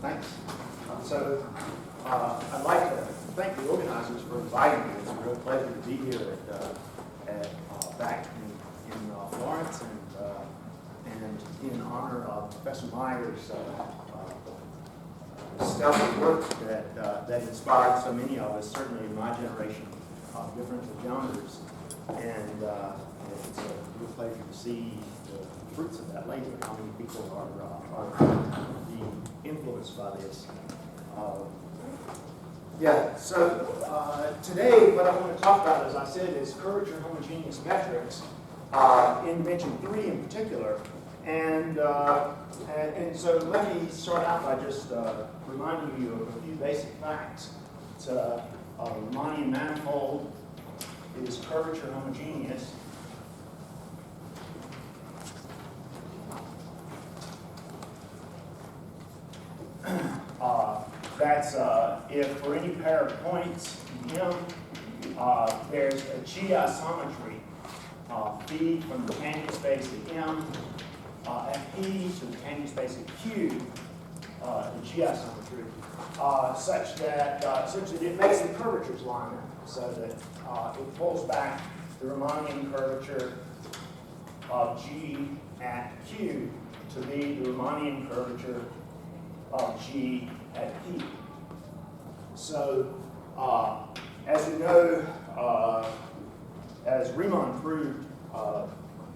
Thanks. I'd like to thank the organizers for inviting me. It's a real pleasure to be here back in Florence and in honor of Professor Meyer's stellar work that inspired so many of us, certainly in my generation of differential geometers. And it's a real pleasure to see the fruits of that later, how many people are being influenced by this. Today what I want to talk about, as I said, is curvature-homogeneous metrics, in dimension 3 in particular. And so let me start out by just reminding you of a few basic facts. It's a Riemannian manifold is curvature-homogeneous. That's if for any pair of points M, there's a G isometry, B from the tangent space at M, at P to the tangent space at Q, the G isometry, such that it makes the curvatures line up, so that it pulls back the Riemannian curvature of G at Q to be the Riemannian curvature of G at P. So, as we know, as Riemann proved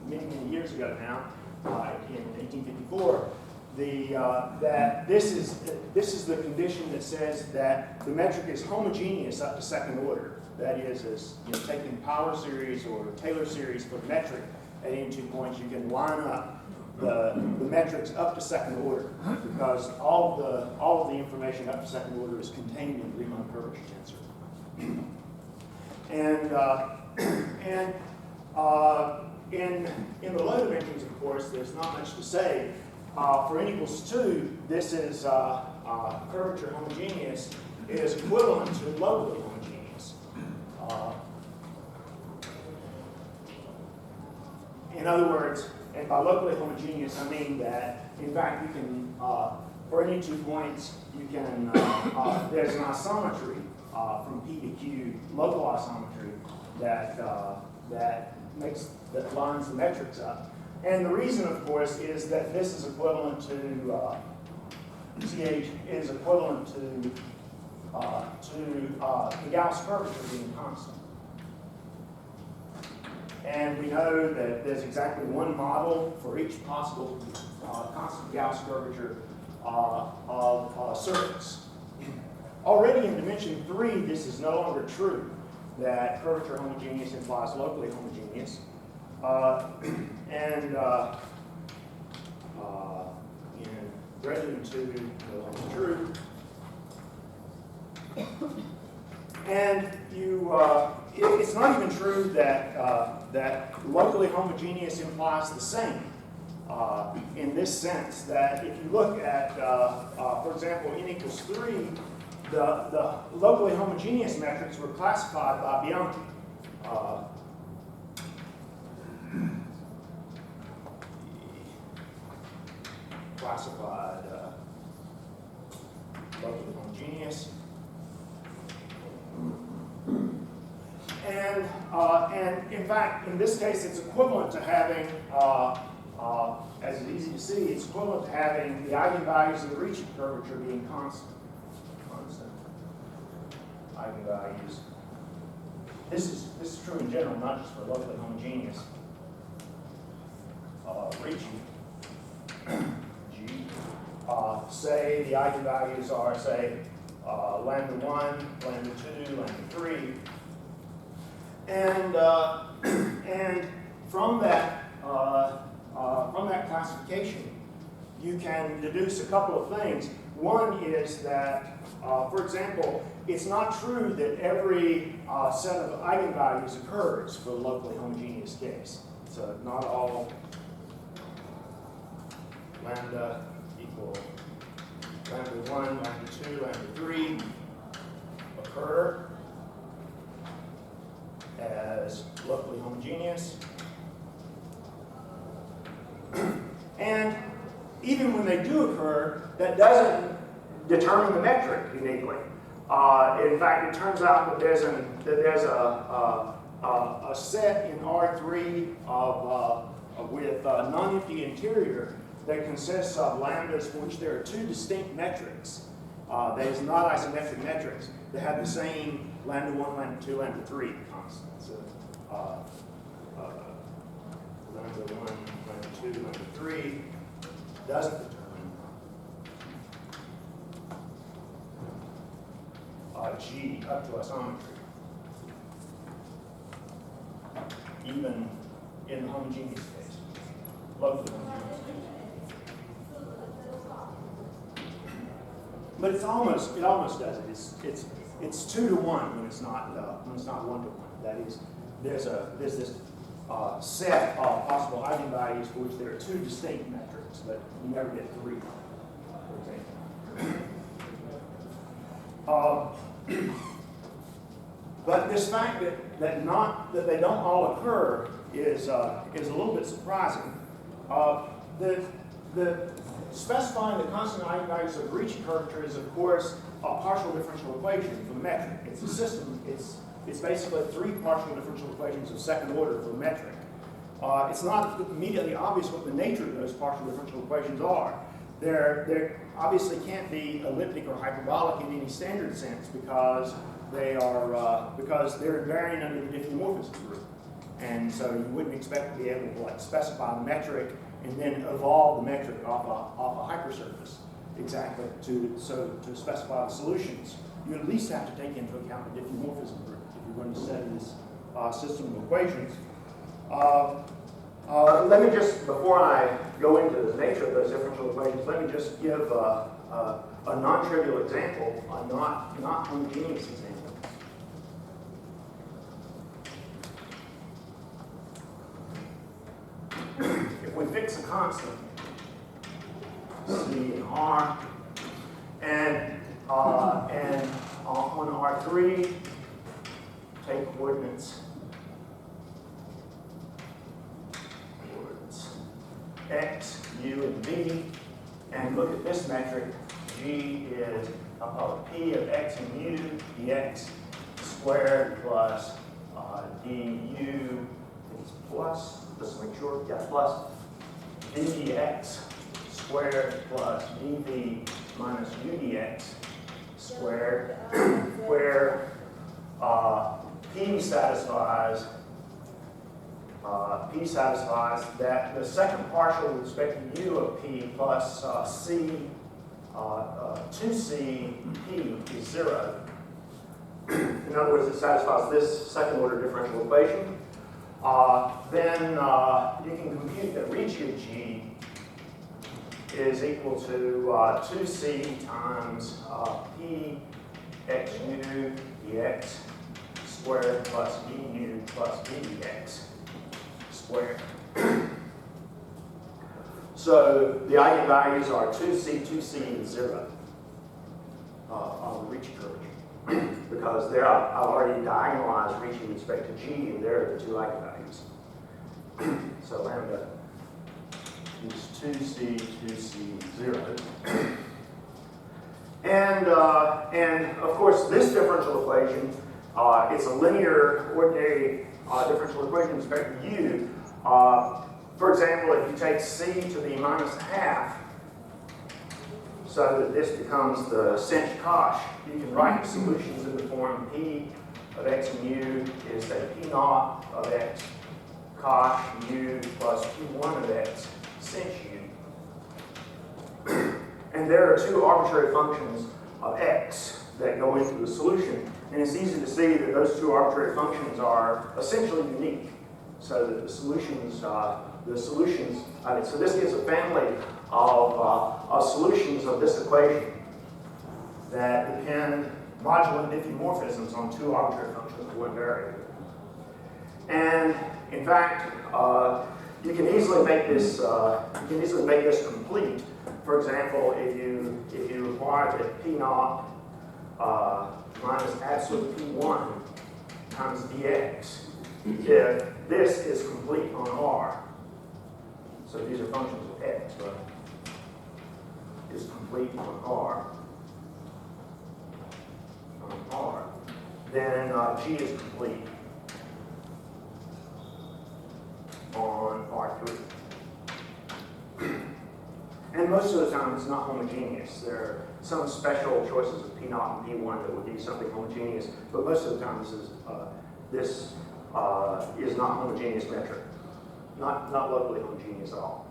many years ago now, in 1854, that this is the condition that says that the metric is homogeneous up to second order. That is, as taking power series or Taylor series for the metric at any 2 points, you can line up the metrics up to second order, because all of the information up to second order is contained in the Riemann curvature tensor. In the low dimensions, of course, there's not much to say. For n equals 2, this is curvature homogeneous is equivalent to locally homogeneous. In other words, and by locally homogeneous, I mean that, in fact, you can, for any 2 points, you can, there's an isometry from P to Q, local isometry, that lines the metrics up. And the reason, of course, is that this is equivalent to, CH is equivalent to the Gauss curvature being constant. And we know that there's exactly one model for each possible constant Gauss curvature of a surface. Already in dimension 3, this is no longer true, that curvature homogeneous implies locally homogeneous. In Bryant 2, no longer true. And it's not even true that locally homogeneous implies the same in this sense, that if you look at, for example, n equals 3, the locally homogeneous metrics were classified by Bianchi. Classified locally homogeneous. And in fact, in this case, it's equivalent to having, as it's easy to see, it's equivalent to having the eigenvalues of the Ricci curvature being constant. Eigenvalues. This is true in general, not just for locally homogeneous. Ricci, G. Say the eigenvalues are, say, lambda 1, lambda 2, lambda 3. And from that classification, you can deduce a couple of things. One is that, for example, it's not true that every set of eigenvalues occurs for the locally homogeneous case. So not all lambda equal lambda 1, lambda 2, lambda 3 occur as locally homogeneous. And even when they do occur, that doesn't determine the metric uniquely. In fact, it turns out that there's a set in R3 with non-empty interior that consists of lambdas for which there are two distinct metrics. That is not isometric metrics. They have the same lambda 1, lambda 2, lambda 3 constants. Lambda 1, lambda 2, lambda 3 doesn't determine G up to isometry, even in the homogeneous case, locally homogeneous case. But it almost does it. It's 2 to 1 when it's not 1 to 1. That is, there's this set of possible eigenvalues for which there are two distinct metrics, but you never get 3, for example. But this fact that they don't all occur is a little bit surprising. The specifying the constant eigenvalues of Ricci curvature is, of course, a partial differential equation for the metric. It's a system. It's basically 3 partial differential equations of second order for the metric. It's not immediately obvious what the nature of those partial differential equations are. There obviously can't be elliptic or hyperbolic in any standard sense because they're invariant under the diffeomorphism group, and so you wouldn't expect to be able to specify the metric and then evolve the metric off a hypersurface exactly to specify the solutions. You at least have to take into account the diffeomorphism group if you're going to study this system of equations. Let me just, before I go into the nature of those differential equations, let me just give a non-trivial example, a not homogeneous example. If we fix a constant, C and R, and on R3, take coordinates X, U, and V, and look at this metric. G is P of X and U dx squared plus du is plus, just to make sure, yeah, plus d dx squared plus dv minus u dx squared, where P satisfies that the second partial with respect to u of P plus C, 2C P is 0. In other words, it satisfies this second order differential equation. Then you can compute that Ricci of G is equal to 2C times P x u dx squared plus du plus d dx squared. So the eigenvalues are 2C, 2C, and 0 on the Ricci curvature. Because there I've already diagonalized Ricci with respect to G, and there are the two eigenvalues. So lambda is 2C, 2C, 0. And of course, this differential equation, it's a linear ordinary differential equation with respect to u. For example, if you take c to the minus half, so that this becomes the sinh cosh, you can write the solutions in the form p of x and u is say p naught of x cosh u plus p1 of x sinh u. And there are two arbitrary functions of x that go into the solution. And it's easy to see that those two arbitrary functions are essentially unique. So that the solutions, so this gives a family of solutions of this equation that depend modular diffeomorphisms on two arbitrary functions of one variable. And in fact, you can easily make this complete. For example, if you require that p naught minus absolute p1 times dx, if this is complete on R, so these are functions of x, but is complete on R, then G is complete on R3. And most of the time it's not homogeneous. There are some special choices of P0 and P1 that would give you something homogeneous, but most of the time this is not homogeneous metric, not locally homogeneous at all.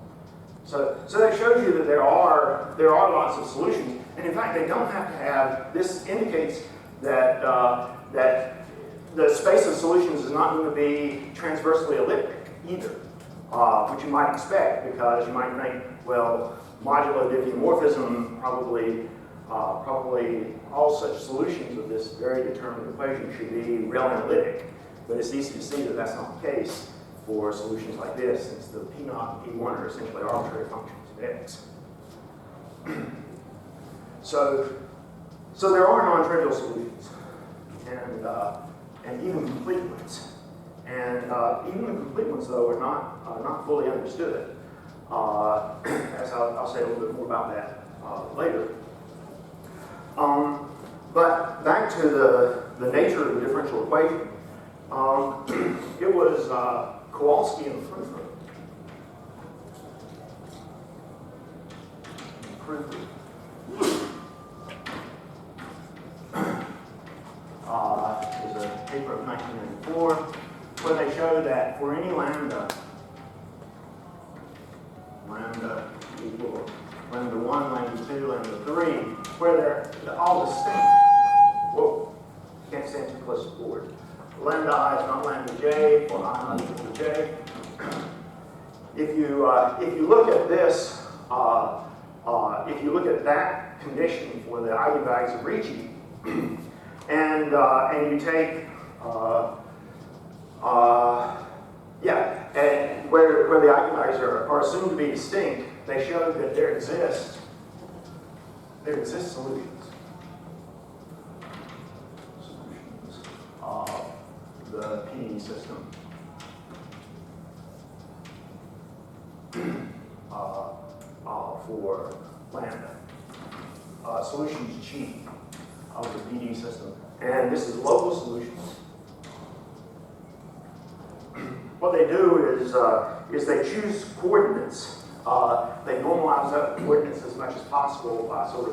So that shows you that there are lots of solutions, and in fact they don't have to have. This indicates that that the space of solutions is not going to be transversely elliptic either, which you might expect, because you might think, well, modulo diffeomorphism, probably all such solutions of this very determined equation should be real analytic. But it's easy to see that that's not the case for solutions like this, since the P0 and P1 are essentially arbitrary functions of x. So there are non-trivial solutions, and even complete ones. And even the complete ones, though, are not fully understood. As I'll say a little bit more about that later. But back to the nature of the differential equation. It was Kowalski and Prüfer. It was a paper of 1994 where they showed that for any lambda equal lambda 1, lambda 2, lambda 3, where they're all distinct. Whoa, can't stand too close to the board. Lambda I is not lambda j, for I not equal to j. If you look at this, if you look at that condition for the eigenvalues of Ricci, and you take and where the eigenvalues are assumed to be distinct, they show that there exist solutions of the PDE system for lambda. Solutions G of the PDE system. And this is local solutions. What they do is they choose coordinates. They normalize up the coordinates as much as possible by sort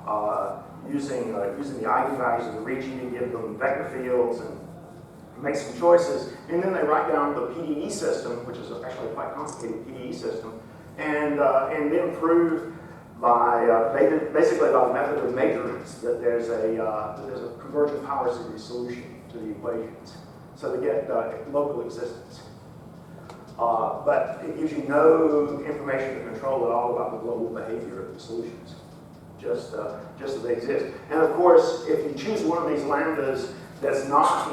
of using the eigenvalues of the Ricci to give them vector fields and make some choices. And then they write down the PDE system, which is actually a quite complicated PDE system, and then prove by basically by the method of majorance that there's a convergent power series solution to the equations. So they get local existence. But it gives you no information to control at all about the global behavior of the solutions, just that they exist. And of course, if you choose one of these lambdas that's not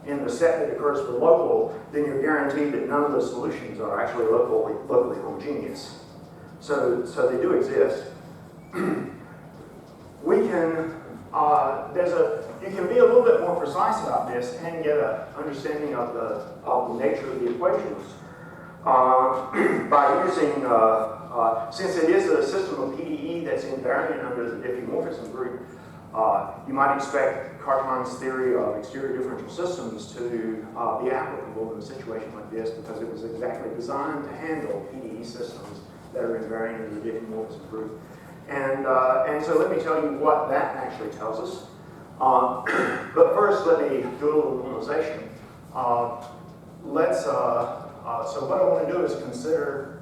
in the set that occurs for local, then you're guaranteed that none of the solutions are actually locally homogeneous. So they do exist. You can be a little bit more precise about this and get an understanding of the nature of the equations by using, since it is a system of PDE that's invariant under the diffeomorphism group, you might expect Cartman's theory of exterior differential systems to be applicable in a situation like this, because it was exactly designed to handle PDE systems that are invariant under the diffeomorphism group. And so let me tell you what that actually tells us. But first, let me do a little normalization. So what I want to do is consider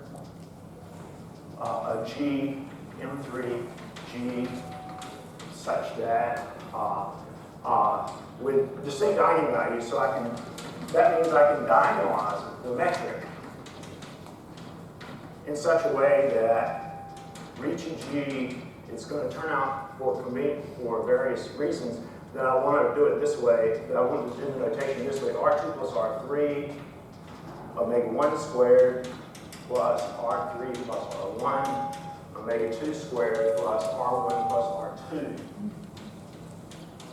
a G, M3, G, such that with distinct eigenvalues, so that means I can diagonalize the metric in such a way that Ricci G, it's going to turn out for various reasons that I want to do it this way, that I want to do the notation this way: R2 plus R3 omega 1 squared plus R3 plus R1 omega 2 squared plus R1 plus R2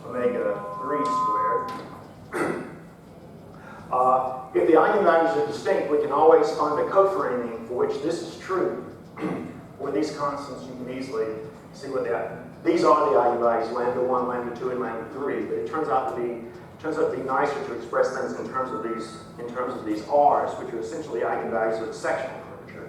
omega 3 squared. If the eigenvalues are distinct, we can always find a coframing for which this is true. For these constants, you can easily see what these are the eigenvalues, lambda 1, lambda 2, and lambda 3, but it turns out to be nicer to express things in terms of these R's, which are essentially eigenvalues of the sectional curvature.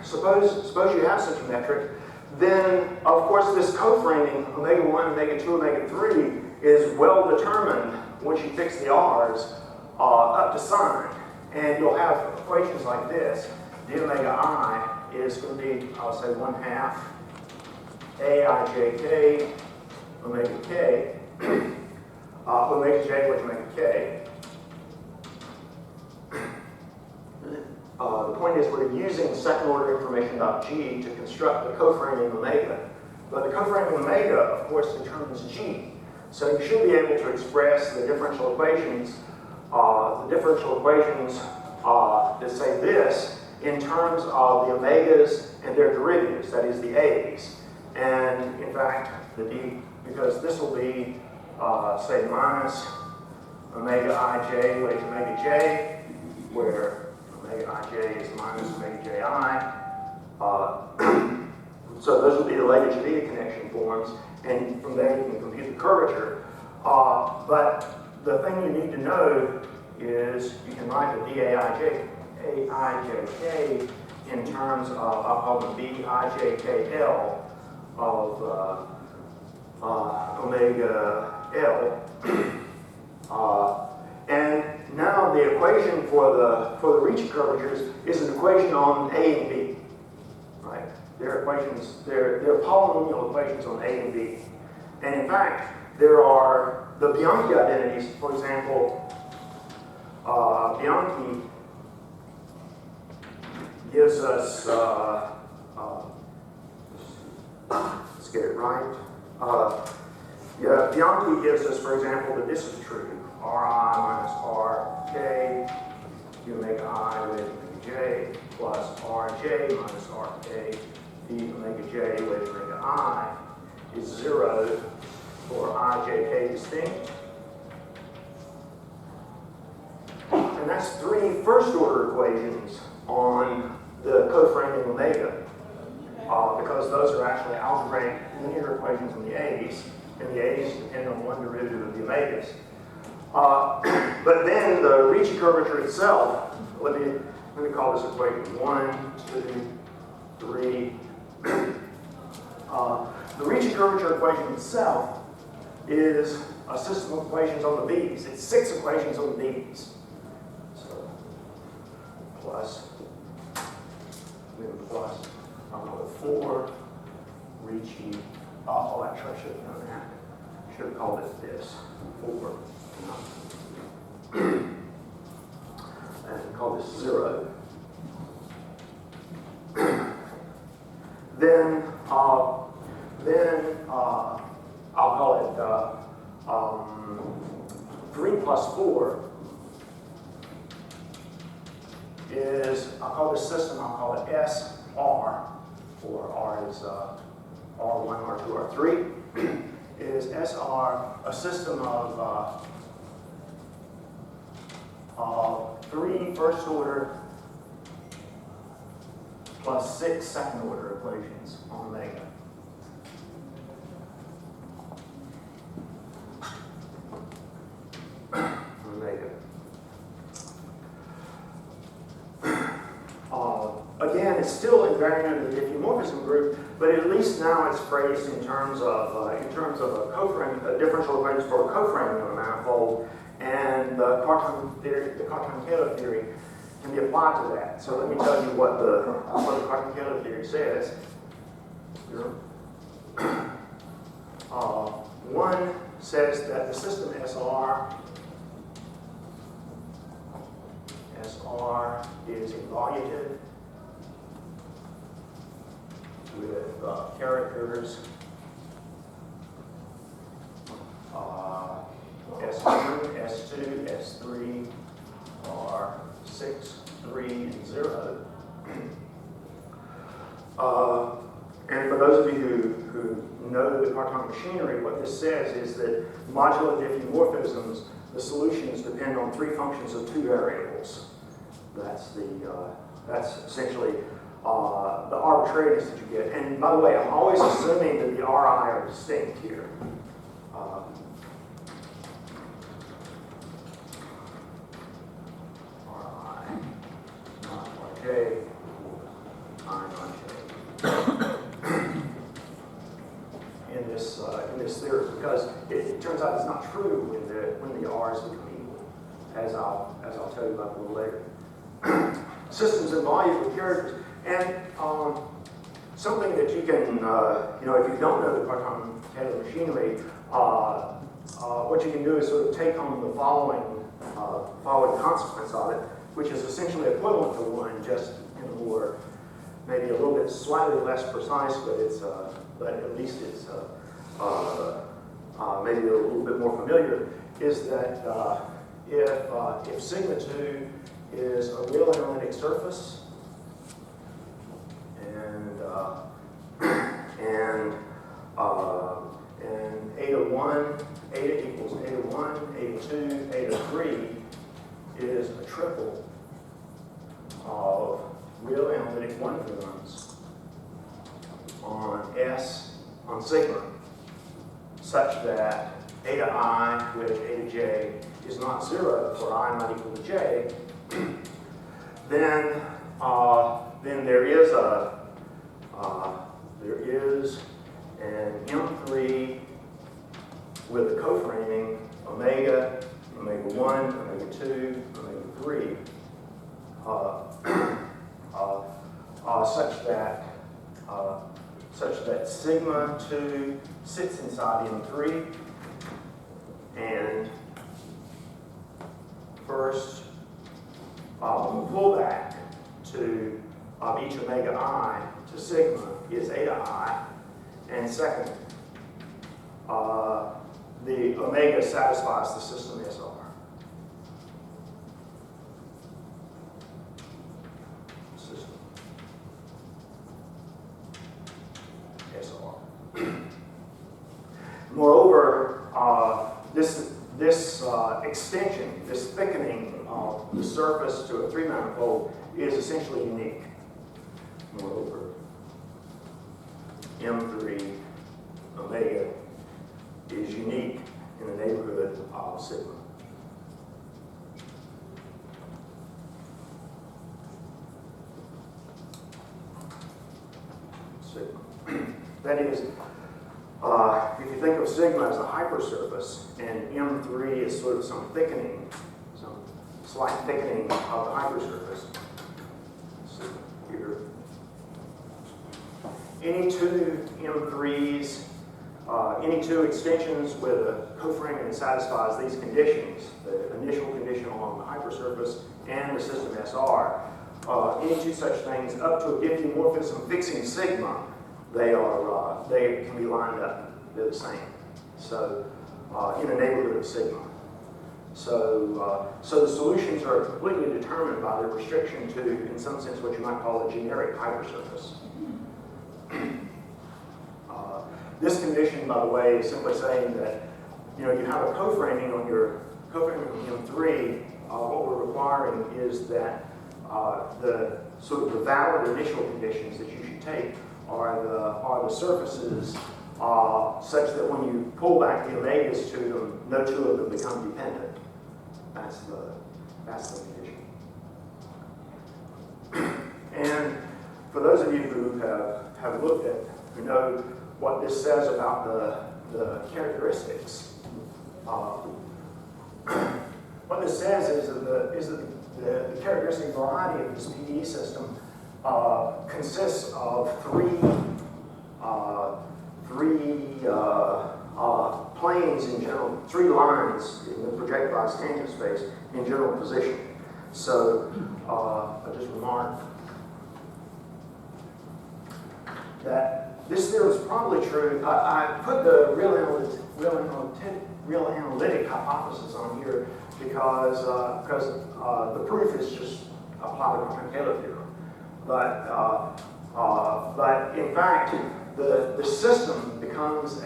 Suppose you have such a metric, then of course this coframing omega 1, omega 2, omega 3 is well determined once you fix the R's up to sign, and you'll have equations like this. D omega I is going to be, I'll say, 1/2 aijk omega k, omega j with omega k. The point is we're using second order information about G to construct the coframing omega. But the coframing omega, of course, determines G. So you should be able to express the differential equations that say this in terms of the omegas and their derivatives, that is the A's. And in fact, the D, because this will be, say, minus omega ij with omega j, where omega ij is minus omega ji. So those will be the Lagrange connection forms, and from there you can compute the curvature. But the thing you need to know is you can write the aijk in terms of, I'll call them bijkl of omega L. And now the equation for the Ricci curvatures is an equation on A and B. Right? They're equations, they're polynomial equations on A and B. And in fact, there are the Bianchi identities, for example, Bianchi gives us, let's get it right. Bianchi gives us, for example, that this is true. Ri minus Rk, omega I with omega j, plus Rj minus Rk, d omega j with omega I is 0 for ijk distinct. And that's 3 first-order equations on the coframing omega, because those are actually algebraic linear equations on the A's, and the A's depend on one derivative of the omegas. But then the Ricci curvature itself, let me call this equation 1, 2, 3. The Ricci curvature equation itself is a system of equations on the B's. It's 6 equations on the B's. So plus, I'll call it 4 Ricci. Oh, actually, I should have done that. Should have called it this 4. And call this 0. Then I'll call it 3 plus 4 is, I'll call this system, I'll call it SR, or R is R1, R2, R3, is SR a system of 3 first order plus 6 second order equations on omega. Again, it's still invariant of the diffeomorphism group, but at least now it's phrased in terms of a differential equations for a coframing of a manifold, and the Cartan-Taylor theory can be applied to that. So let me tell you what the Cartan-Taylor theory says. One says that the system SR is evaluative with characters S1, S2, S3 are 6, 3, and 0. And for those of you who know the Cartan machinery, what this says is that modular diffeomorphisms, the solutions depend on 3 functions of 2 variables. That's essentially the arbitrariness that you get. And by the way, I'm always assuming that the Ri are distinct here. Ri, not J, I, not J. In this theory, because it turns out it's not true when the R's become equal, as I'll tell you about a little later. Systems involve with characters, and something that you can, if you don't know the quantum machinery, what you can do is sort of take on the following consequence of it, which is essentially equivalent to one, just in a more, maybe a little bit slightly less precise, but at least it's maybe a little bit more familiar, is that if sigma 2 is a real analytic surface, and eta 1, eta equals eta 1, eta 2, eta 3 is a triple of real analytic one-to-ones on sigma, such that eta I with eta j is not 0 for I not equal to j, then there is an M3 with a coframing omega 1, omega 2, omega 3, such that sigma 2 sits inside M3, and first the pullback to each omega I to sigma is eta I, and second, the omega satisfies the system SR. System SR. Moreover, this extension, this thickening of the surface to a 3-manifold is essentially unique. Moreover, M3 omega is unique in the neighborhood of sigma. That is, if you think of sigma as a hypersurface, and M3 is sort of some thickening, some slight thickening of the hypersurface. So here, any two M3s, any two extensions with a coframing that satisfies these conditions, the initial condition along the hypersurface and the system SR, any two such things up to a diffeomorphism fixing sigma, they can be lined up. They're the same. So in a neighborhood of sigma. So the solutions are completely determined by the restriction to, in some sense, what you might call a generic hypersurface. This condition, by the way, is simply saying that you have a coframing on your coframing on M3. What we're requiring is that the sort of the valid initial conditions that you should take are the surfaces such that when you pull back the omegas to them, no two of them become dependent. That's the condition. And for those of you who have looked at, who know what this says about the characteristics, what this says is that the characteristic variety of this PDE system consists of three planes in general, three lines in the projectilized tangent space in general position. So I just remark that this theory is probably true. I put the real analytic hypothesis on here because the proof is just apply the quantum theorem. But in fact, the system becomes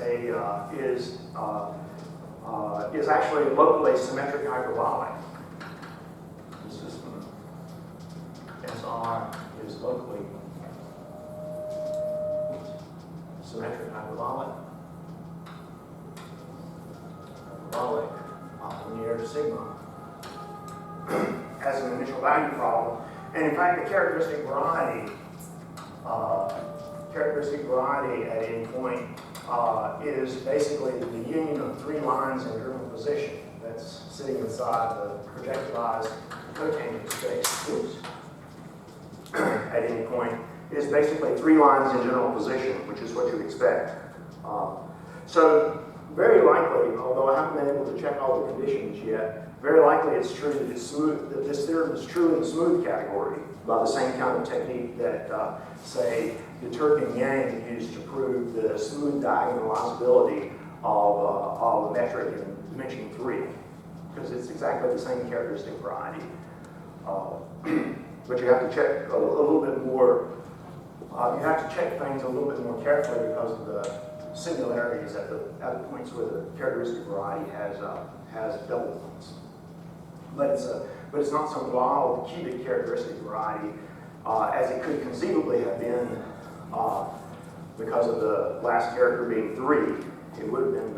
is actually locally symmetric hyperbolic. The system SR is locally symmetric hyperbolic, linear sigma as an initial value problem. And in fact, the characteristic variety at any point is basically the union of three lines in general position that's sitting inside the projectilized cotangent space. Oops. At any point is basically three lines in general position, which is what you expect. So very likely, although I haven't been able to check all the conditions yet, very likely it's true that it's smooth, that this theorem is true in the smooth category by the same kind of technique that, say, the Turk and Yang used to prove the smooth diagonalizability of a metric in dimension 3, because it's exactly the same characteristic variety. But you have to check a little bit more. You have to check things a little bit more carefully because of the similarities at the points where the characteristic variety has double points. But it's not so wild cubic characteristic variety as it could conceivably have been because of the last character being 3. It would have been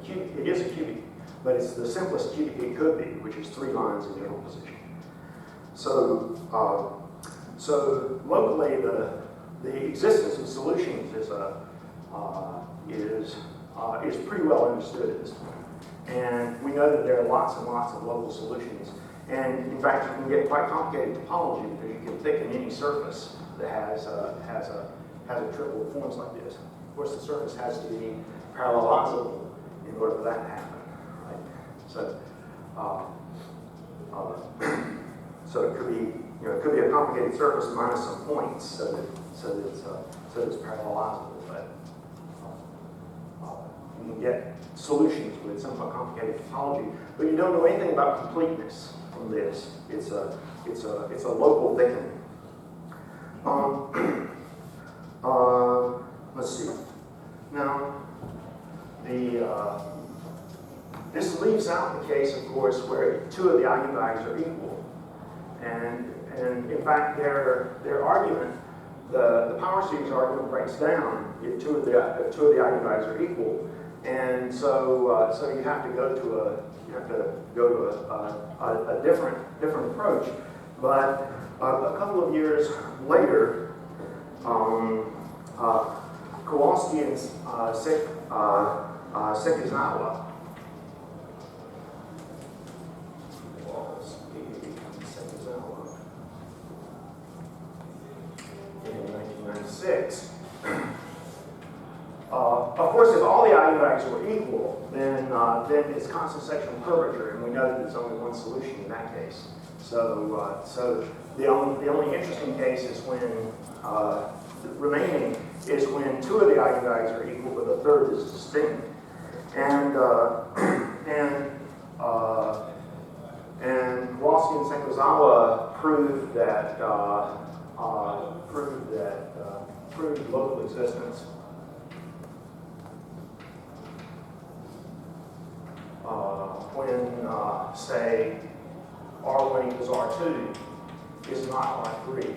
cubic. It is a cubic, but it's the simplest cubic it could be, which is 3 lines in general position. So locally, the existence of solutions is pretty well understood at this point. And we know that there are lots and lots of local solutions. And in fact, you can get quite complicated topology because you can thicken any surface that has a triple that forms like this. Of course, the surface has to be parallelizable in order for that to happen, right? So it could be, it could be a complicated surface minus some points, so that it's parallelizable. But you can get solutions with somewhat complicated topology, but you don't know anything about completeness from this. It's a local thickening. Let's see. Now, this leaves out the case, of course, where 2 of the eigenvalues are equal. And in fact, their argument, the power series argument, breaks down if 2 of the eigenvalues are equal. And so you have to go to a different approach. But a couple of years later, Kowalski and Sekizawa in 1996. Of course, if all the eigenvalues were equal, then it's constant sectional curvature, and we know that there's only one solution in that case. So the only interesting case is when remaining is when 2 of the eigenvalues are equal, but the third is distinct. And Kowalski and Sekizawa proved local existence. When, say, R1 equals R2 is not R3.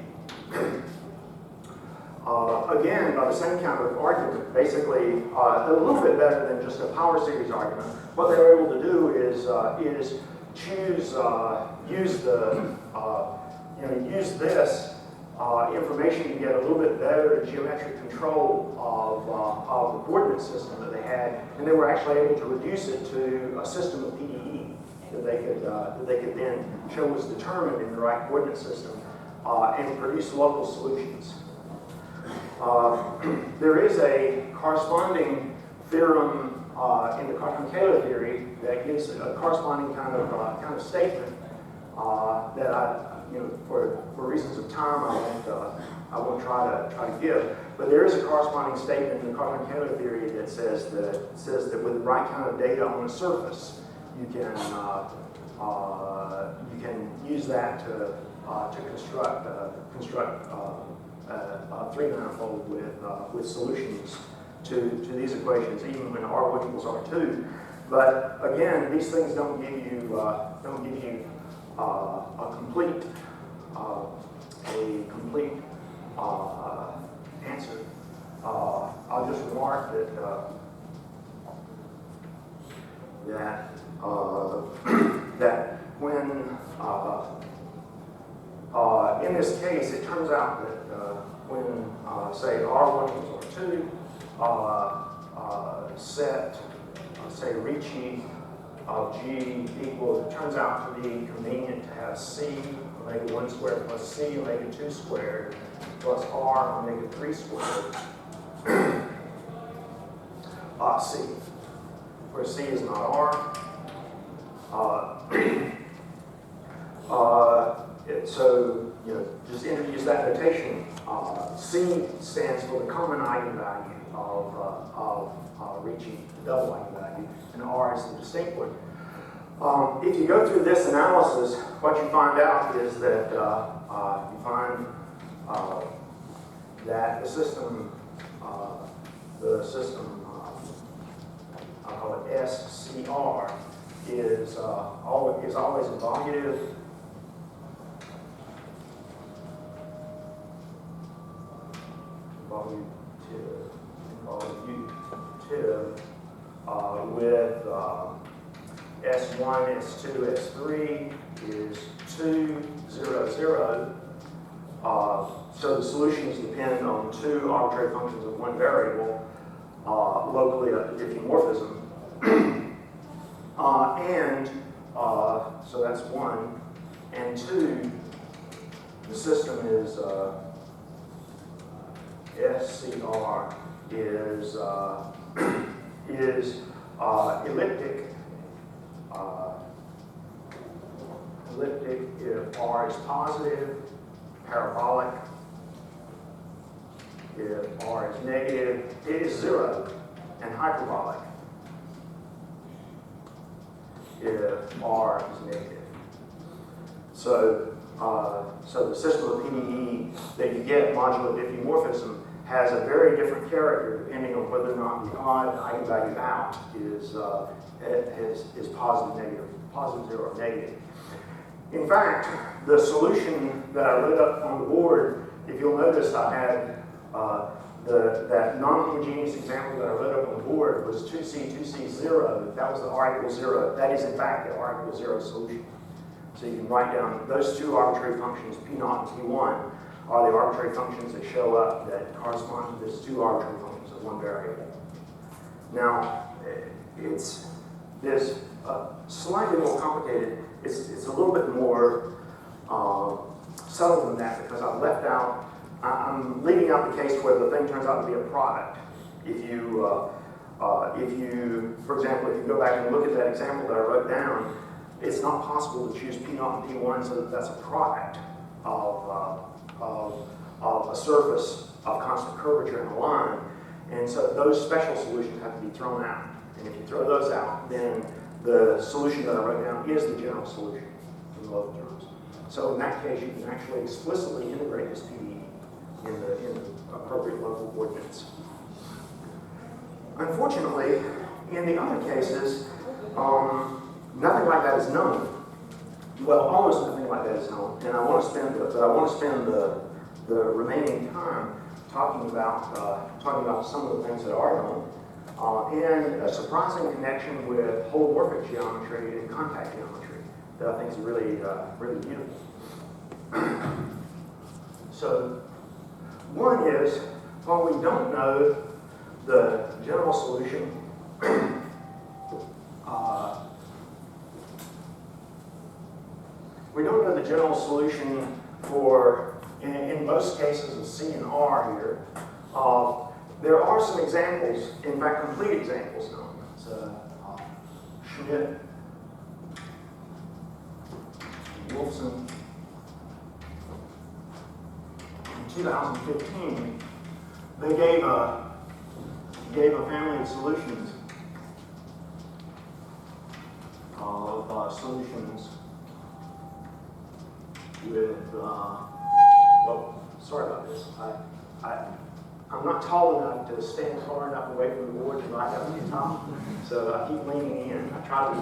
Again, by the same kind of argument, basically a little bit better than just a power series argument. What they were able to do is use this information to get a little bit better geometric control of the coordinate system that they had, and they were actually able to reduce it to a system of PDE that they could then show was determined in the right coordinate system and produce local solutions. There is a corresponding theorem in the quantum theory that gives a corresponding kind of statement that for reasons of time I won't try to give. But there is a corresponding statement in the quantum theory that says that with the right kind of data on a surface, you can use that to construct a 3-manifold with solutions to these equations, even when R1 equals R2. But again, these things don't give you a complete answer I'll just remark that that when in this case, it turns out that when say R1 equals R2, set say Ricci of G equals, it turns out to be convenient to have C omega 1 squared plus C omega 2 squared plus R omega 3 squared C, where C is not R. So, just introduce that notation. C stands for the common eigenvalue of Ricci, the double eigenvalue, and R is the distinct one. If you go through this analysis, what you find out is that you find that the system, I call it SCR, is always evolutive. With S1, S2, S3 is 2, 0, 0. So the solutions depend on two arbitrary functions of one variable, locally at the diffeomorphism. So that's 1. And 2, the system is SCR is elliptic. Elliptic if R is positive, parabolic if R is negative, it is 0, and hyperbolic if R is negative. So the system of PDE that you get modulo diffeomorphism has a very different character depending on whether or not the odd eigenvalue out is positive, negative, positive, 0, or negative. In fact, the solution that I wrote up on the board, if you'll notice, I had that non-homogeneous example that I wrote up on the board was 2C, 2C, 0. That was the R equals 0. That is, in fact, the R equals 0 solution. So you can write down those two arbitrary functions, P0 and P1, are the arbitrary functions that show up that correspond to these two arbitrary functions of one variable. Now, it's slightly more complicated. It's a little bit more subtle than that because I've left out, I'm leaving out the case where the thing turns out to be a product. If you, for example, if you go back and look at that example that I wrote down, it's not possible to choose P0 and P1 so that that's a product of a surface of constant curvature in a line. And so those special solutions have to be thrown out. And if you throw those out, then the solution that I wrote down is the general solution in local terms. So in that case, you can actually explicitly integrate this PDE in the appropriate local coordinates. Unfortunately, in the other cases, nothing like that is known. Well, almost nothing like that is known. And I want to spend the remaining time talking about some of the things that are known, and a surprising connection with holomorphic geometry and contact geometry that I think is really beautiful. So, one is, while we don't know the general solution, we don't know the general solution for, in most cases of C and R here. There are some examples, in fact, complete examples known. So, Schmidt, Wolfson, in 2015, they gave a family of solutions solutions with, well, sorry about this. I'm not tall enough to stand far enough away from the board to write up at the top, so I keep leaning in. I try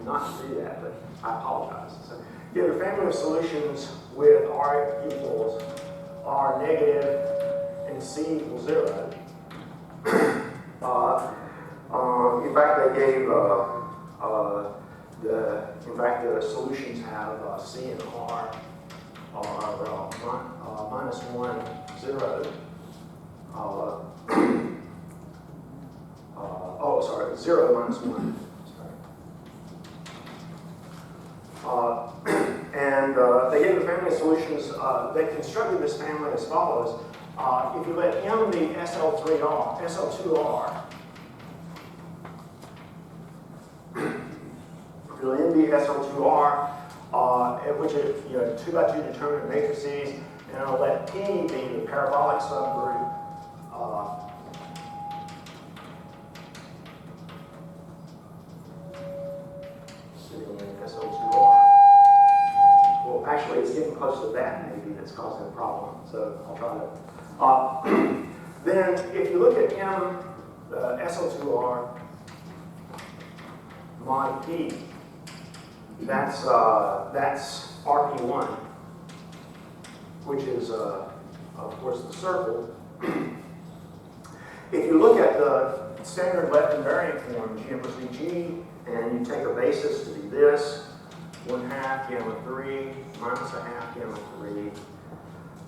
not to do that, but I apologize. So, you have a family of solutions with R equals R negative and C equals 0. In fact, they gave the solutions have C and R are minus 1, 0. 0, minus 1. And they gave the family of solutions. They constructed this family as follows. If you let M be SL2R, if you let M be SL2R, which is 2 by 2 determinate matrices, and I'll let P be the parabolic subgroup. Sitting in SL2R. Well, actually, it's getting close to that, maybe, that's causing a problem. So I'll try to. Then, if you look at M, SL2R, mod P, that's RP1, which is, of course, the circle. If you look at the standard left invariant form, G equals G, and you take a basis to be this, 1/2 gamma 3 minus 1/2 gamma 3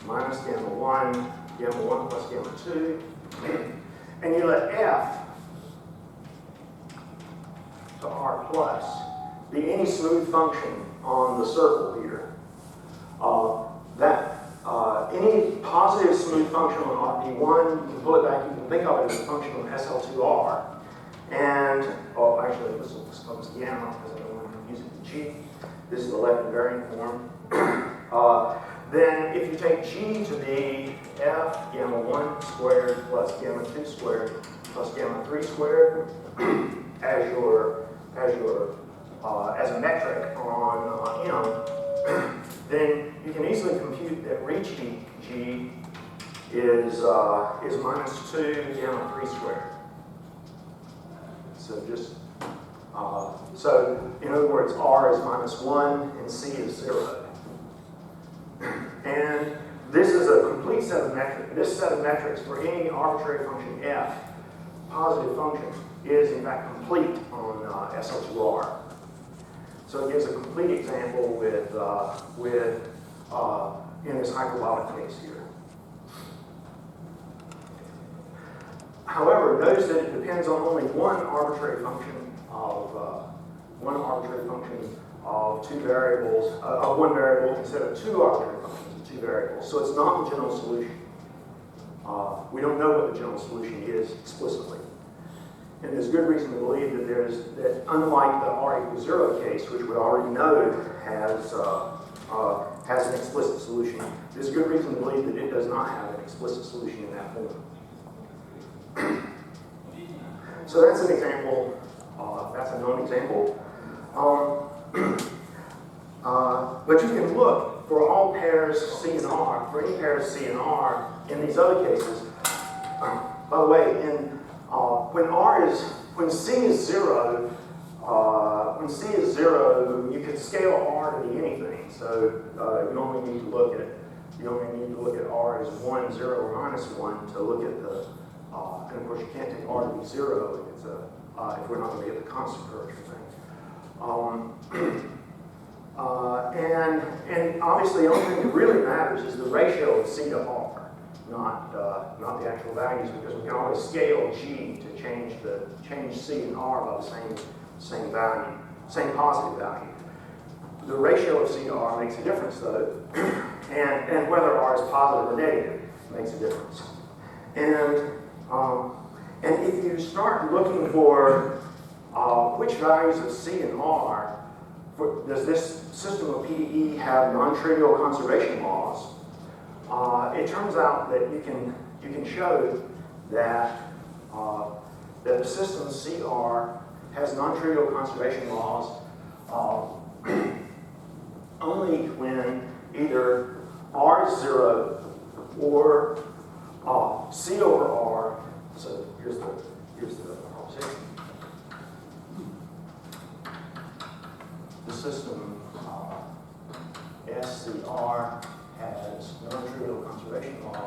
minus gamma 1, gamma 1 plus gamma 2, and you let F to R plus be any smooth function on the circle here. Any positive smooth function on RP1, you can pull it back, you can think of it as a function of SL2R. And, actually, this will focus gamma because I don't want to confuse it with G. This is the left invariant form. Then, if you take G to be F gamma 1 squared plus gamma 2 squared plus gamma 3 squared as a metric on M, then you can easily compute that reach G is minus 2 gamma 3 squared. So in other words, R is minus 1 and C is 0. And this is a complete set of metrics. This set of metrics for any arbitrary function f, positive function, is in fact complete on SL2R. So it gives a complete example with in this hyperbolic case here. However, notice that it depends on only one arbitrary function of two variables, of one variable instead of two arbitrary functions of two variables. So it's not the general solution. We don't know what the general solution is explicitly. And there's good reason to believe that unlike the R equals 0 case, which we already know has an explicit solution, there's good reason to believe that it does not have an explicit solution in that form. So that's an example, that's a known example. But you can look for all pairs C and R, for any pairs C and R in these other cases. By the way, when C is 0, you can scale R to be anything. So you only need to look at R as 1, 0, or minus 1 to look at the. And of course, you can't take R to be 0 if we're not going to get the constant curvature thing. And obviously, the only thing that really matters is the ratio of C to R, not the actual values, because we can always scale G to change C and R by the same value, same positive value. The ratio of C to R makes a difference, though, and whether R is positive or negative makes a difference. And if you start looking for which values of C and R, does this system of PDE have non-trivial conservation laws? It turns out that you can show that the system CR has non-trivial conservation laws only when either R is 0 or C over R. So here's the proposition. The system SCR has non-trivial conservation law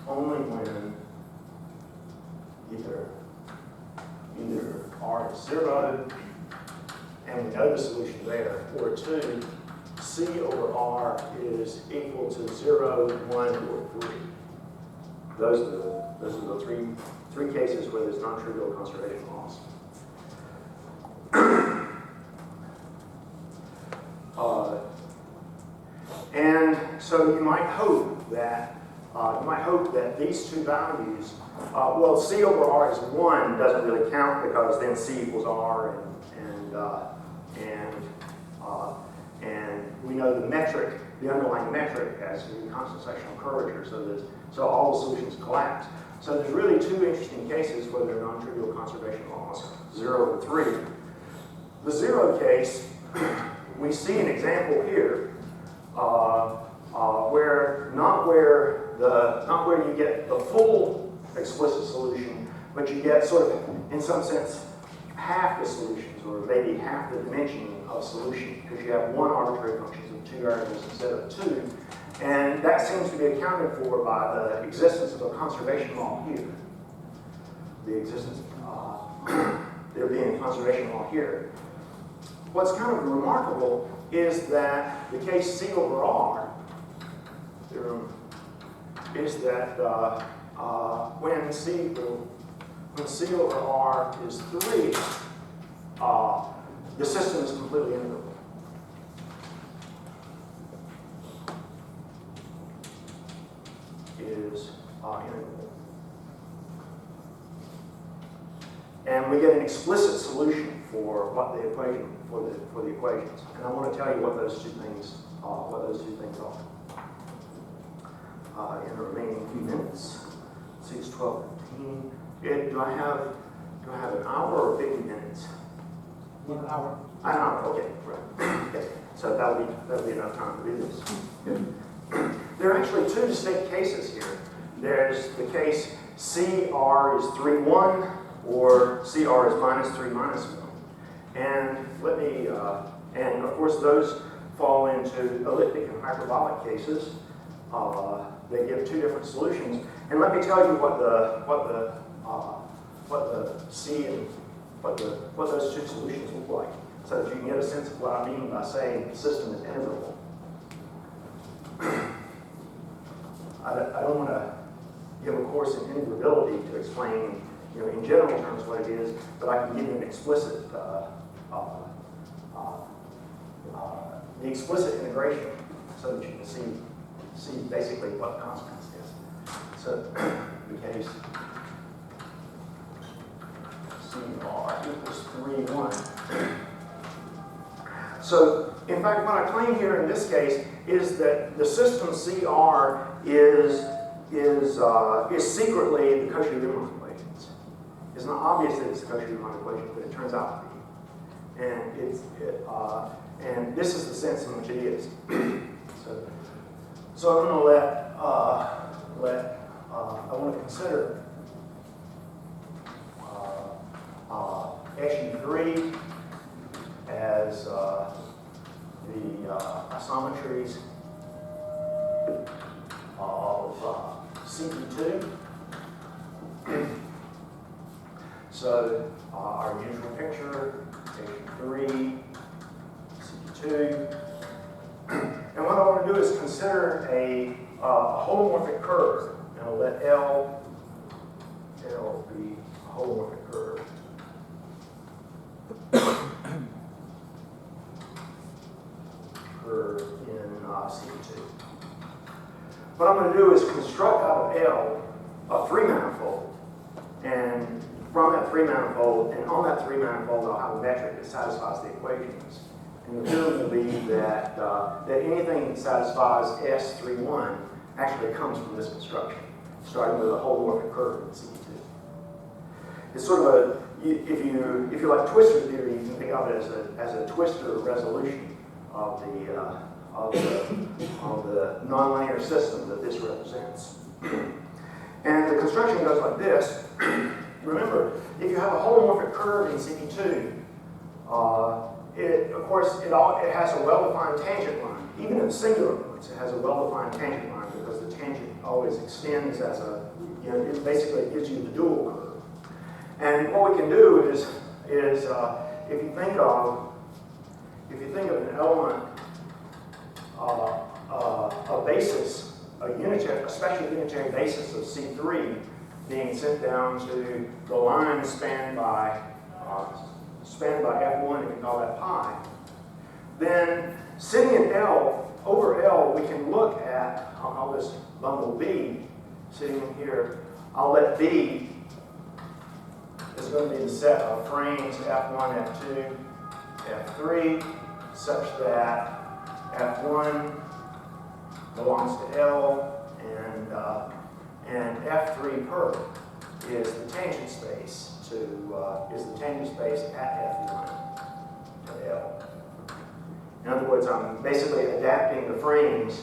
only when either R is 0, and we know the solution there, or 2, C over R is equal to 0, 1, or 3. Those are the three cases where there's non-trivial conservation loss. And so you might hope that these two values, well, C over R is 1 doesn't really count because then C equals R, and we know the metric, the underlying metric, has the constant sectional curvature, so all the solutions collapse. So there's really two interesting cases where there are non-trivial conservation laws, 0 and 3. The 0 case, we see an example here where not where you get the full explicit solution, but you get sort of, in some sense, half the solutions, or maybe half the dimension of solution, because you have one arbitrary function of 2 variables instead of 2. And that seems to be accounted for by the existence of a conservation law here. The existence, there being a conservation law here. What's kind of remarkable is that the case C over R is that when C over R is 3, the system is completely integrable. Is integrable. And we get an explicit solution for what the equation for the equations. And I want to tell you what those two things are. In the remaining few minutes, 6, 12, 15. Do I have an hour or 50 minutes? 1 hour. An hour. Okay, right. Okay. So that'll be enough time to do this. Good. There are actually two distinct cases here. There's the case CR is 3, 1, or CR is -3, -1. And and of course those fall into elliptic and hyperbolic cases. They give two different solutions. And let me tell you what those two solutions look like, so that you can get a sense of what I mean by saying the system is integrable. I don't want to give a course in integrability to explain, in general terms what it is, but I can give you an explicit, the explicit integration, so that you can see basically what the consequence is. So the case CR equals 3, 1. So in fact, what I claim here in this case is that the system CR is secretly the Cauchy-Riemann equations. It's not obvious that it's the Cauchy-Riemann equation, but it turns out to be. And this is the sense in which it is. So I'm going to I want to consider SU3 as the isometries of CP2. So our usual picture, SU3, CP2. And what I want to do is consider a holomorphic curve. And I'll let L be a holomorphic curve. Curve in CP2. What I'm going to do is construct out of L a 3-manifold. And from that 3-manifold, and on that 3-manifold, I'll have a metric that satisfies the equations. And the theory will be that anything that satisfies S31 actually comes from this construction, starting with a holomorphic curve in CP2. It's sort of if you like twistor theory, you can think of it as a twistor resolution of the nonlinear system that this represents. And the construction goes like this. Remember, if you have a holomorphic curve in CP2, of course, it has a well-defined tangent line. Even in singular points, it has a well-defined tangent line because the tangent always extends as a, it basically gives you the dual curve. And what we can do is if you think of an element, a basis, a special unitary basis of C3 being sent down to the line spanned by F1, if you call that pi, then sitting in L, over L, we can look at, I'll call this bundle B, sitting here, I'll let B is going to be the set of frames F1, F2, F3, such that F1 belongs to L, and F3 per is the tangent space at F1 to L. In other words, I'm basically adapting the frames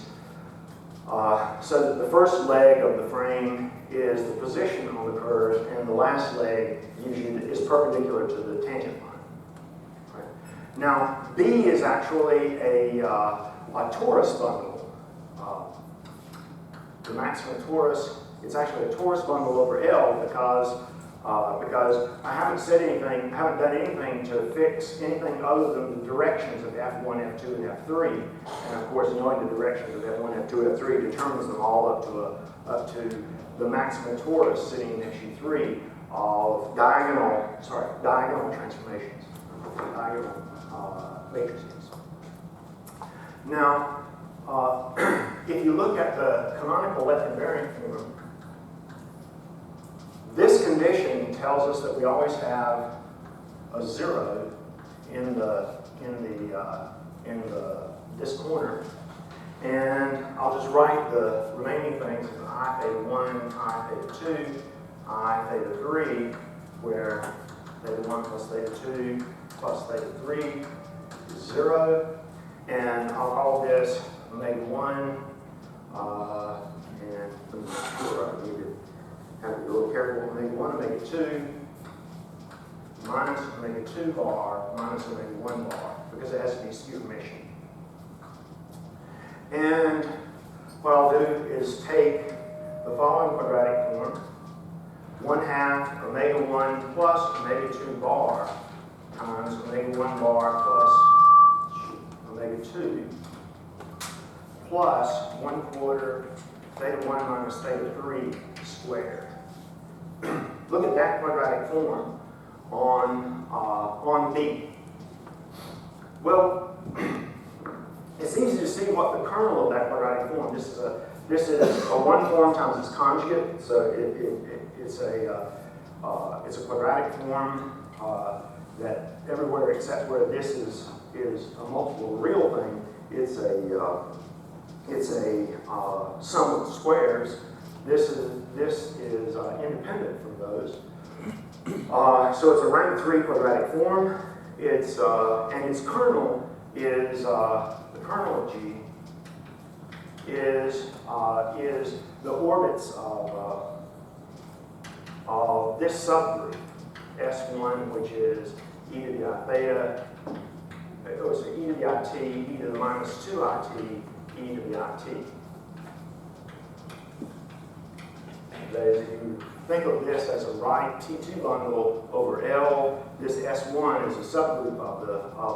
so that the first leg of the frame is the position on the curve, and the last leg usually is perpendicular to the tangent line. Right? Now, B is actually a torus bundle. The maximum torus, it's actually a torus bundle over L because I haven't said anything, haven't done anything to fix anything other than the directions of F1, F2, and F3. And of course, knowing the directions of F1, F2, F3 determines them all up to the maximum torus sitting in SU3 of diagonal transformations, diagonal matrices. Now, if you look at the canonical left invariant form, this condition tells us that we always have a 0 in this corner, and I'll just write the remaining things as I theta 1, I theta 2, I theta 3, where theta 1 plus theta 2 plus theta 3 is 0, and I'll call this omega 1, and I'm not sure I need to have to be a little careful. Omega 1, omega 2, minus omega 2 bar, minus omega 1 bar, because it has to be skew Hermitian. And what I'll do is take the following quadratic form, 1/2 omega 1 plus omega 2 bar times omega 1 bar plus omega 2 plus 1/4 theta 1 minus theta 3 squared. Look at that quadratic form on B. Well, it's easy to see what the kernel of that quadratic form. This is a 1 form times its conjugate, so it's a quadratic form that everywhere except where this is a multiple real thing, it's a sum of squares. This is independent from those. So it's a rank 3 quadratic form. And its kernel is the kernel of G is the orbits of this subgroup S1, which is e to the I theta. So e to the IT, e to the minus 2 IT, e to the IT. That is, if you think of this as a right T2 bundle over L, this S1 is a subgroup of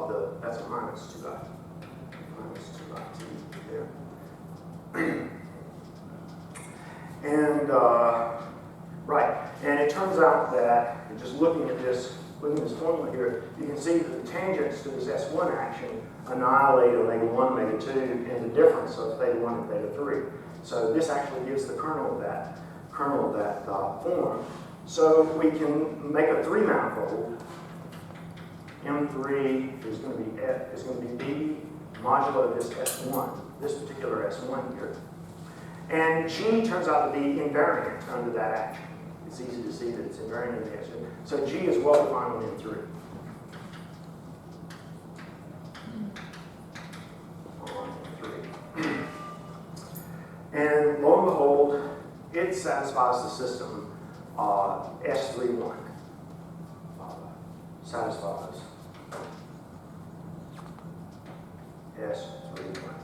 the that's a minus 2 IT. Minus 2 IT there. And and it turns out that just looking at this formula here, you can see that the tangents to this S1 action annihilate omega 1, omega 2, and the difference of theta 1 and theta 3. So this actually gives the kernel of that form. So we can make a 3 manifold. M3 is going to be B modulo this S1, this particular S1 here. And G turns out to be invariant under that action. It's easy to see that it's invariant in the action. So G is well defined on M3. And lo and behold, it satisfies the system S31. Satisfies S31.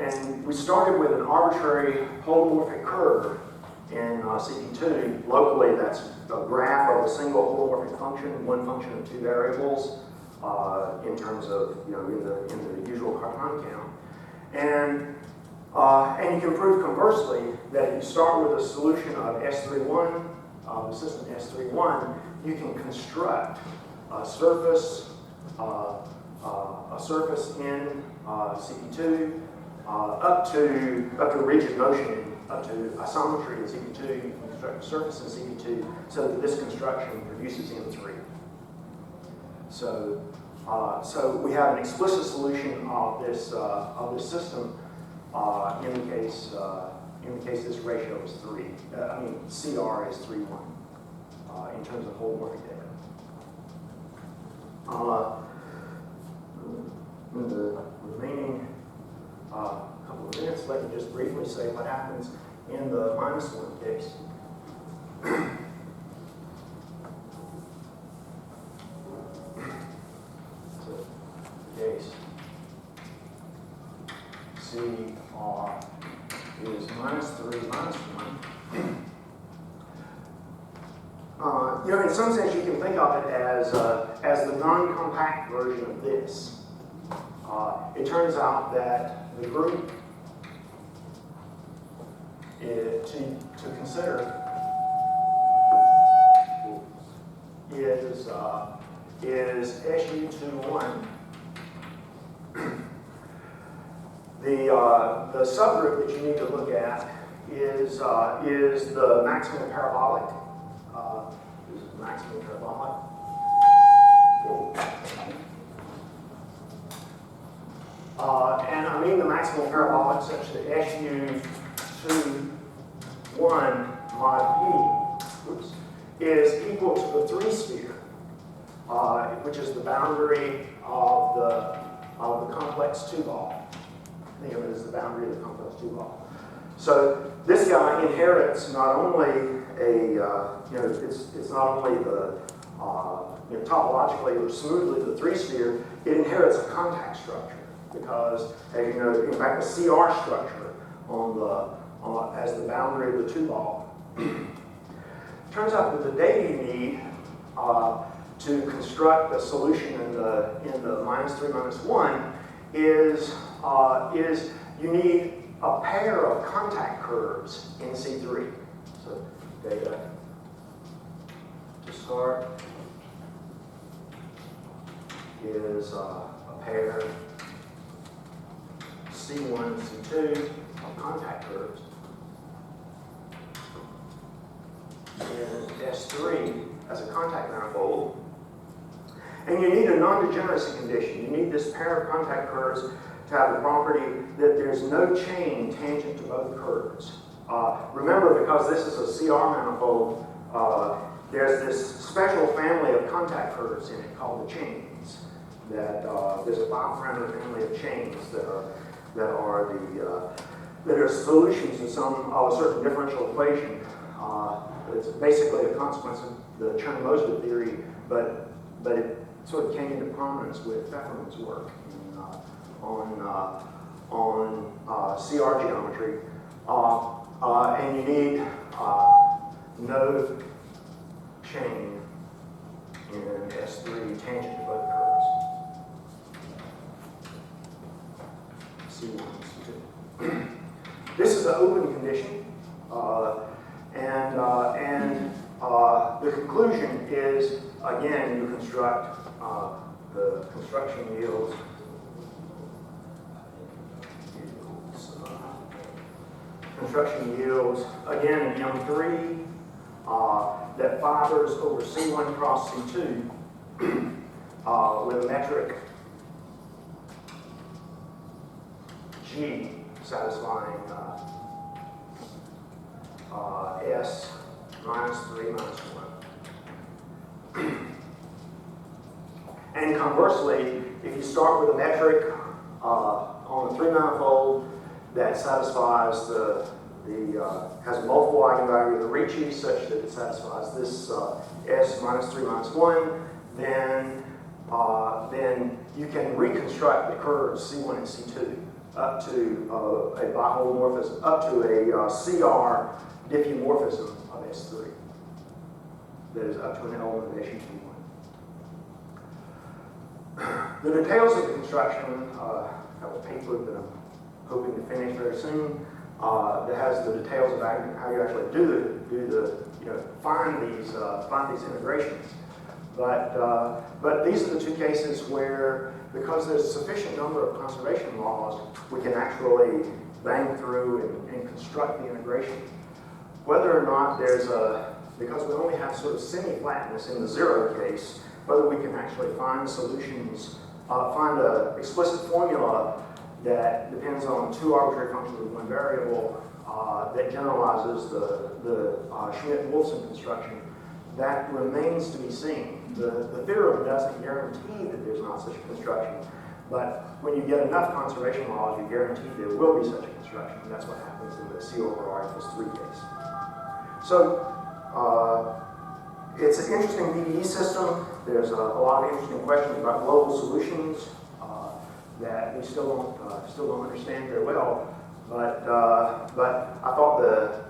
And we started with an arbitrary holomorphic curve in CP2. Locally, that's a graph of a single holomorphic function, one function of two variables, in terms of, in the usual Cartan count. And you can prove conversely that if you start with a solution of S31, the system S31, you can construct a surface in CP2 up to rigid motion, up to isometry in CP2. You can construct a surface in CP2 so that this construction produces M3. So we have an explicit solution of this system in the case this ratio is 3. CR is 3:1 in terms of holomorphic data. In the remaining couple of minutes, let me just briefly say what happens in the -1 case. So, case CR is -3, -1. In some sense, you can think of it as the non-compact version of this. It turns out that the group to consider is SU21. The subgroup that you need to look at is the maximum parabolic. This is maximum parabolic. And I mean the maximum parabolic such that SU21 mod P is equal to the 3-sphere, which is the boundary of the complex 2-ball. Think of it as the boundary of the complex 2-ball. So this guy inherits not only it's not only the topologically or smoothly the 3-sphere, it inherits a contact structure. Because, as you know, in fact, the CR structure as the boundary of the 2-ball. Turns out that the data you need to construct a solution in the -3, -1 is you need a pair of contact curves in C3. So data to start is a pair C1 and C2 of contact curves. And S3 as a contact manifold. And you need a non-degeneracy condition. You need this pair of contact curves to have the property that there's no chain tangent to both curves. Remember, because this is a CR manifold, there's this special family of contact curves in it called the chains. There's a 5-parameter family of chains that are solutions of a certain differential equation. It's basically a consequence of the Chern-Moser theory, but it sort of came into prominence with Pfefferman's work on CR geometry. And you need no chain in S3 tangent to both curves. C1, C2. This is an open condition, and the conclusion is, again, you construct the construction yields. Construction yields, again, in M3, that fibers over C1 cross C2 with a metric G satisfying S -3 -1. And conversely, if you start with a metric on a 3 manifold that satisfies the has a multiple eigenvalue of the Ricci such that it satisfies this S minus 3 minus 1, then you can reconstruct the curves C1 and C2 up to a biholomorphism, up to a CR diffeomorphism of S3 that is up to an elimination T1. The details of the construction have a paper that I'm hoping to finish very soon that has the details of how you actually find these integrations. But these are the two cases where, because there's a sufficient number of conservation laws, we can actually bang through and construct the integration. Whether or not because we only have sort of semi-flatness in the zero case, whether we can actually find solutions, find an explicit formula that depends on two arbitrary functions with one variable that generalizes the Schmidt-Wolfson construction, that remains to be seen. The theorem doesn't guarantee that there's not such a construction, but when you get enough conservation laws, you guarantee there will be such a construction, and that's what happens in the C over R equals 3 case. So it's an interesting VDE system. There's a lot of interesting questions about global solutions that we still don't understand very well. But I thought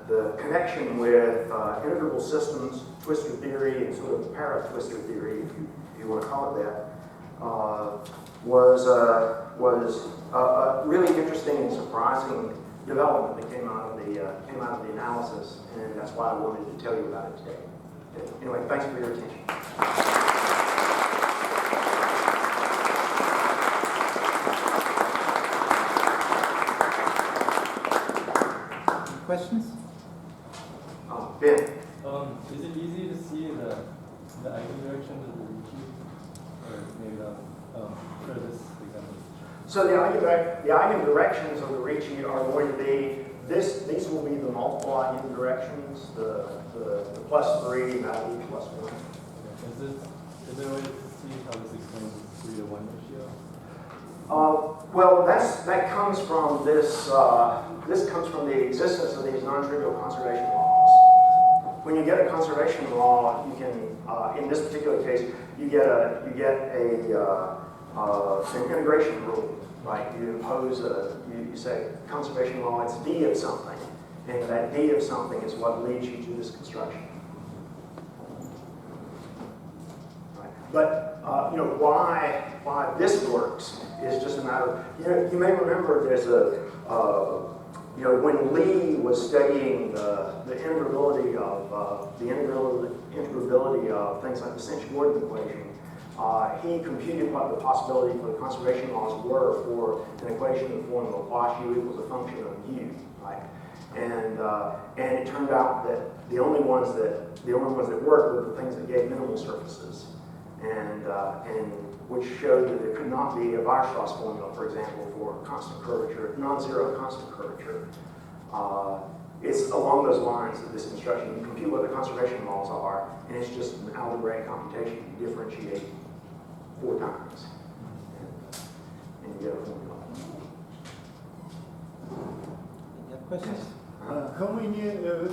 the connection with integrable systems, twistor theory, and sort of para-twistor theory, if you want to call it that, was a really interesting and surprising development that came out of the analysis, and that's why I wanted to tell you about it today. Anyway, thanks for your attention. Questions? Ben. Is it easy to see the eigendirections of the Ricci? Or maybe for this example? So the eigendirections of the Ricci are going to be these will be the multiple eigendirections, the plus 3 and that will be plus 1. Okay. Is there a way to see how this explains the 3 to 1 ratio? Well, that comes from this. This comes from the existence of these non-trivial conservation laws. When you get a conservation law, you can, in this particular case, you get an integration rule, right? You impose you say conservation law, it's D of something, and that D of something is what leads you to this construction. Right? But why this works is just a matter of, you may remember there's when Lee was studying the integrability of things like the Cinch-Gordon equation, he computed what the possibility for the conservation laws were for an equation in the form of wash u equals a function of u, right? And it turned out that the only ones that worked were the things that gave minimal surfaces, and which showed that there could not be a Weierstrass formula, for example, for constant curvature, non-zero constant curvature. It's along those lines that this construction, you compute what the conservation laws are, and it's just an algebraic computation. You differentiate 4 times, and you get a formula. Any other questions? How many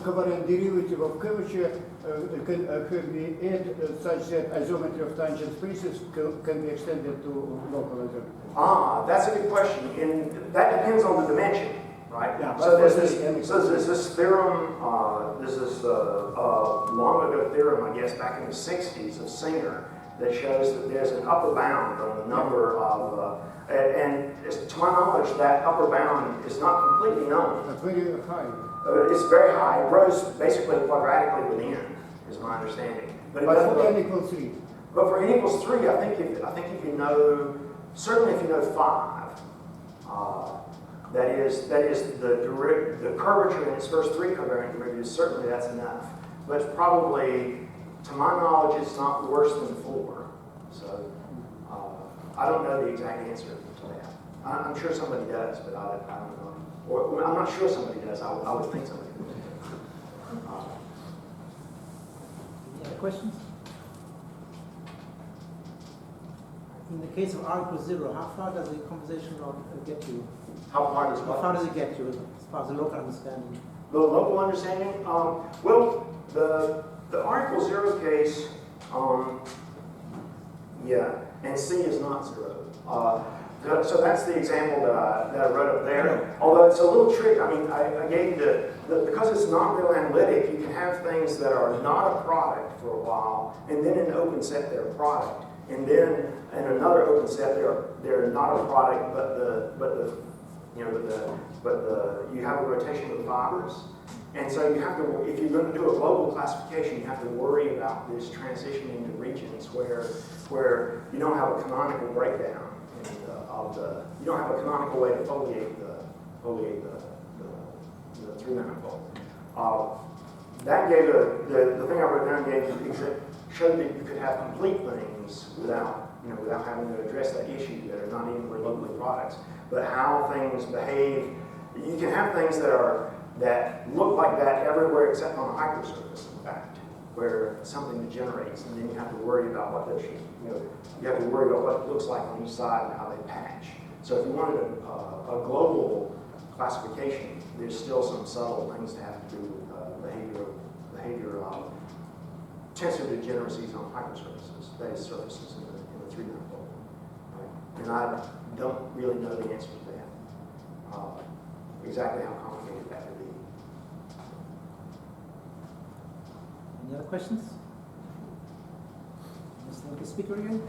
covariant derivative of curvature have we add such that isometry of tangent spaces can be extended to local isometry? That's a good question, and that depends on the dimension, right? Yeah, so there's this theorem, long ago theorem, I guess, back in the 60s of Singer that shows that there's an upper bound on the number of, and to my knowledge, that upper bound is not completely known. Very high. It's very high. It grows basically quadratically with n, is my understanding. But for n equals 3. But for n equals 3, I think if you know, certainly if you know 5, that is the curvature in its first 3 covariant derivatives, certainly that's enough. But it's probably, to my knowledge, it's not worse than 4. So I don't know the exact answer to that. I'm sure somebody does, but I don't know. Or I'm not sure somebody does. I would think somebody does. Any other questions? In the case of R equals 0, how far does the conversation law get you? How far does How what? far does it get you as far as the local understanding? The local understanding, well, the R equals 0 case, yeah, and C is not 0. So that's the example that I wrote up there. Although it's a little trick. I mean, I gave you because it's not real analytic, you can have things that are not a product for a while, and then in an open set they're a product, and then in another open set they're not a product, but you have a rotation of the fibers. And so you have to, if you're going to do a global classification, you have to worry about this transition into regions where you don't have a canonical breakdown you don't have a canonical way to foliate the 3 manifold. That gave the thing I wrote down showed that you could have complete things without having to address that issue that are not even locally products, but how things behave. You can have things that look like that everywhere except on a hypersurface, in fact, where something degenerates, and then you have to worry about you have to worry about what it looks like on each side and how they patch. So if you wanted a global classification, there's still some subtle things that have to do with behavior tensor degeneracies on hypersurfaces, that is surfaces in the 3 manifold. Right? And I don't really know the answer to that, exactly how complicated that would be. Any other questions? Mr. Speaker again?